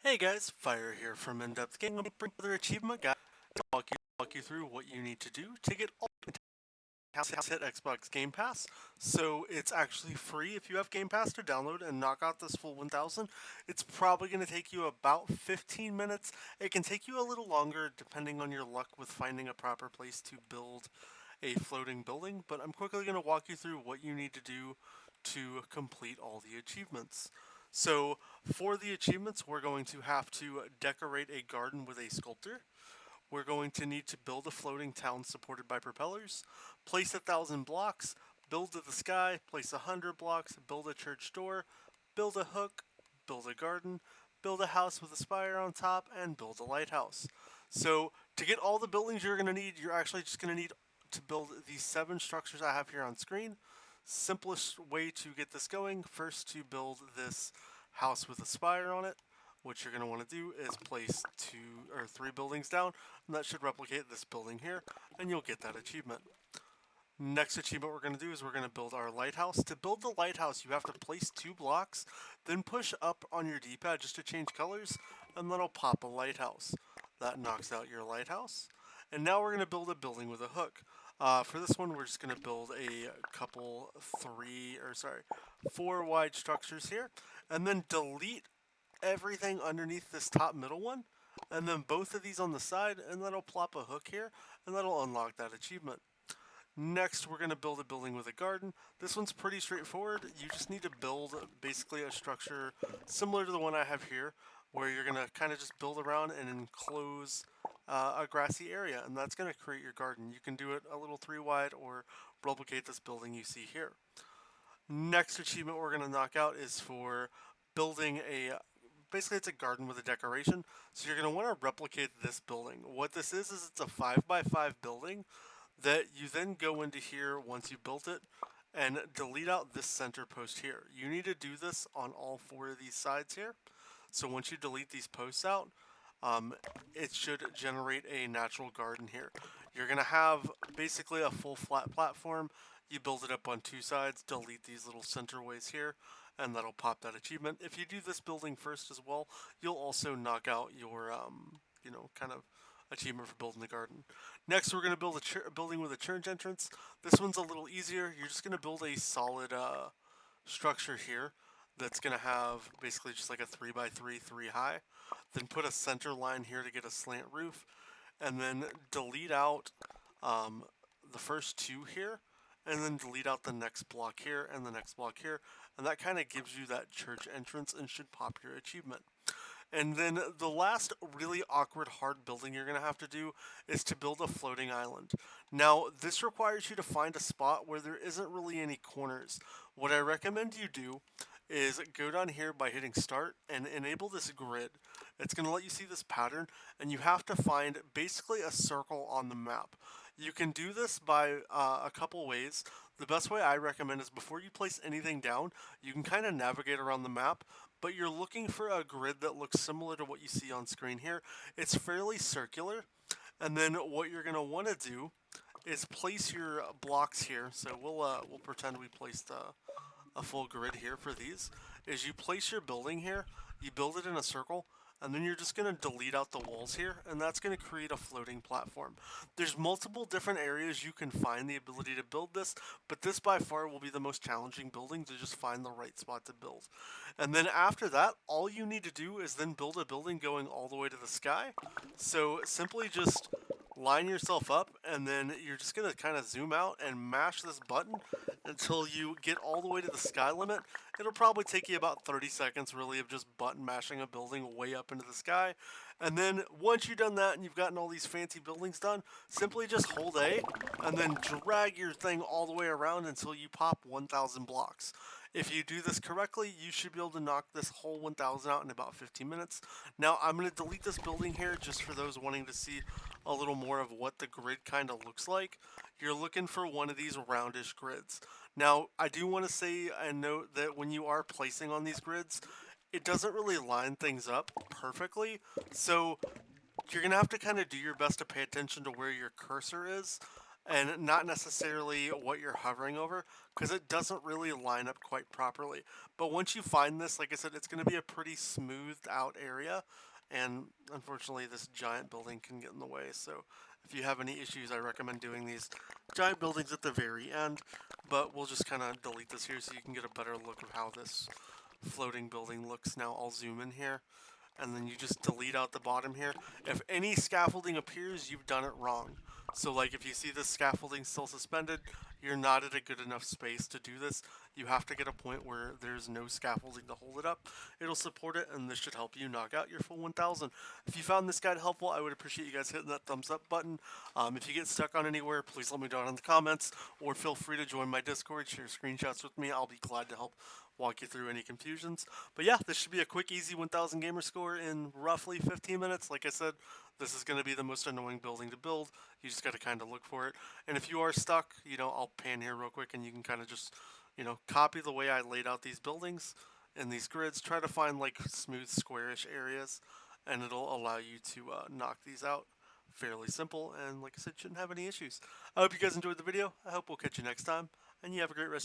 Hey guys, Fire here from InDepth Gaming. I'm bring another achievement guide to walk you through what you need to do to get all hit Xbox Game Pass. So it's actually free if you have Game Pass to download and knock out this full 1000. It's probably going to take you about 15 minutes. It can take you a little longer depending on your luck with finding a proper place to build a floating building, but I'm quickly going to walk you through what you need to do to complete all the achievements. So for the achievements, we're going to have to decorate a garden with a sculptor. We're going to need to build a floating town supported by propellers, place 1,000 blocks, build to the sky, place 100 blocks, build a church door, build a hook, build a garden, build a house with a spire on top, and build a lighthouse. So to get all the buildings you're going to need, you're actually just going to need to build these 7 structures I have here on screen. Simplest way to get this going, first to build this house with a spire on it. What you're going to want to do is place 2 or 3 buildings down, and that should replicate this building here, and you'll get that achievement. Next achievement we're going to do is we're going to build our lighthouse. To build the lighthouse, you have to place 2 blocks, then push up on your D-pad just to change colors, and that'll pop a lighthouse. That knocks out your lighthouse. And now we're going to build a building with a hook. For this one, we're just going to build a couple 4 wide structures here, and then delete everything underneath this top middle one, and then both of these on the side, and that'll plop a hook here, and that'll unlock that achievement. Next, we're going to build a building with a garden. This one's pretty straightforward. You just need to build basically a structure similar to the one I have here, where you're going to kind of just build around and enclose a grassy area, and that's going to create your garden. You can do it a little 3 wide or replicate this building you see here. Next achievement we're going to knock out is for building basically it's a garden with a decoration. So you're going to want to replicate this building. What this is it's a 5x5 building that you then go into here once you built it and delete out this center post here. You need to do this on all 4 of these sides here. So once you delete these posts out, it should generate a natural garden here. You're going to have basically a full flat platform. You build it up on 2 sides, delete these little centerways here, and that'll pop that achievement. If you do this building first as well, you'll also knock out your, kind of achievement for building the garden. Next, we're going to build a building with a church entrance. This one's a little easier. You're just going to build a solid structure here that's going to have basically just like a 3x3, 3 high. Then put a center line here to get a slant roof, and then delete out the first 2 here, and then delete out the next block here and the next block here, and that kind of gives you that church entrance and should pop your achievement. And then the last really awkward hard building you're going to have to do is to build a floating island. Now, this requires you to find a spot where there isn't really any corners. What I recommend you do is go down here by hitting start and enable this grid. It's going to let you see this pattern, and you have to find basically a circle on the map. You can do this by a couple ways. The best way I recommend is before you place anything down, you can kind of navigate around the map, but you're looking for a grid that looks similar to what you see on screen here. It's fairly circular, and then what you're going to want to do is place your blocks here. So we'll pretend we placed a full grid here for these. Is you place your building here, you build it in a circle, and then you're just going to delete out the walls here, and that's going to create a floating platform. There's multiple different areas you can find the ability to build this, but this by far will be the most challenging building to just find the right spot to build. And then after that, all you need to do is then build a building going all the way to the sky. So simply just line yourself up, and then you're just going to kind of zoom out and mash this button until you get all the way to the sky limit. It'll probably take you about 30 seconds really of just button mashing a building way up into the sky. And then once you've done that and you've gotten all these fancy buildings done, simply just hold A and then drag your thing all the way around until you pop 1,000 blocks. If you do this correctly, you should be able to knock this whole 1,000 out in about 15 minutes. Now, I'm going to delete this building here just for those wanting to see a little more of what the grid kind of looks like. You're looking for one of these roundish grids. Now, I do want to say and note that when you are placing on these grids, it doesn't really line things up perfectly, so you're going to have to kind of do your best to pay attention to where your cursor is and not necessarily what you're hovering over, because it doesn't really line up quite properly. But once you find this, like I said, it's going to be a pretty smoothed out area, and unfortunately this giant building can get in the way. So if you have any issues, I recommend doing these giant buildings at the very end, but we'll just kind of delete this here so you can get a better look of how this floating building looks. Now I'll zoom in here, and then you just delete out the bottom here. If any scaffolding appears, you've done it wrong. So like if you see this scaffolding still suspended, you're not at a good enough space to do this. You have to get a point where there's no scaffolding to hold it up. It'll support it, and this should help you knock out your full 1000. If you found this guide helpful, I would appreciate you guys hitting that thumbs up button. If you get stuck on anywhere, please let me know in the comments, or feel free to join my Discord, share screenshots with me. I'll be glad to help walk you through any confusions. But yeah, this should be a quick, easy 1000 gamer score in roughly 15 minutes. Like I said, this is going to be the most annoying building to build. You just got to kind of look for it. And if you are stuck, I'll pan here real quick and you can kind of just, copy the way I laid out these buildings in these grids. Try to find like smooth, squarish areas, and it'll allow you to knock these out. Fairly simple, and like I said, shouldn't have any issues. I hope you guys enjoyed the video. I hope we'll catch you next time, and you have a great rest